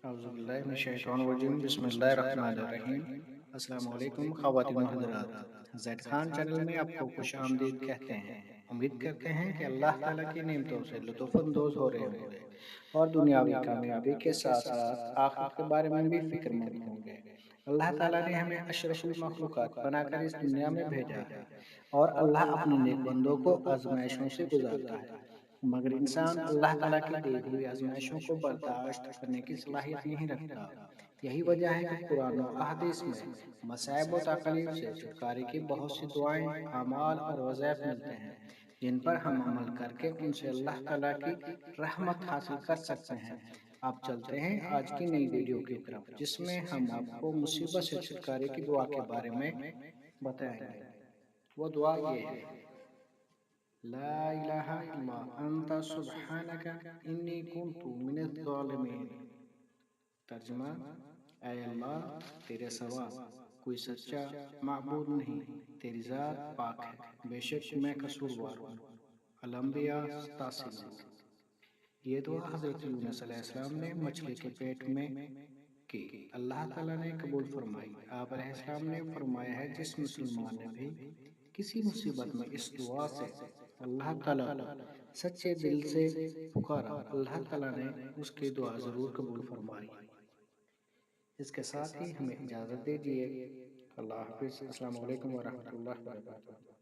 اعوذ باللہ من الشیطان الرجیم بسم اللہ الرحمن الرحیم۔ السلام علیکم خواتین و حضرات، زید خان چینل میں آپ کو خوش آمدید کہتے ہیں۔ امید کرتے ہیں کہ اللہ تعالیٰ کی نعمتوں سے لطف اندوز ہو رہے ہوں گے اور دنیاوی کامیابی کے ساتھ ساتھ آخرت کے بارے میں بھی فکر مند ہوں گے۔ اللہ تعالیٰ نے ہمیں اشرف المخلوقات بنا کر اس دنیا میں بھیجا ہے اور اللہ اپنے نیک بندوں کو آزمائشوں سے گزارتا ہے، مگر انسان اللہ تعالیٰ کی دی ہوئی آزمائشوں کو برداشت کرنے کی صلاحیت نہیں رکھتا۔ یہی وجہ ہے کہ قرآن و احادیث میں مصائب و تکالیف سے چھٹکارے کی بہت سی دعائیں، اعمال اور وظائف ملتے ہیں، جن پر ہم عمل کر کے ان سے اللہ تعالیٰ کی رحمت حاصل کر سکتے ہیں۔ آپ چلتے ہیں آج کی نئی ویڈیو کی طرف، جس میں ہم آپ کو مصیبت سے چھٹکارے کی دعا کے بارے میں بتائیں گے۔ وہ دعا یہ ہے: لا الہ الا انت سبحانک انی کنت من الظالمین۔ ترجمہ: اے اللہ، تیرے سوا کوئی سچا معبود نہیں، تیری ذات پاک ہے، بے شک میں قصوروار ہوں۔ الانبیاء 87۔ یہ دعا حضرت یونس علیہ السلام نے مچھلی کے پیٹ میں کی، اللہ تعالیٰ نے قبول فرمائی۔ آپ علیہ السلام نے فرمایا ہے، جس مسلمان نے بھی کسی مصیبت میں اس دعا سے اللہ تعالیٰ کو سچے دل سے پکارا، اللہ تعالیٰ نے اس کی دعا ضرور قبول فرمائی۔ اس کے ساتھ ہی ہمیں اجازت دیجیے۔ اللہ حافظ۔ السلام علیکم ورحمۃ اللہ وبرکاتہ۔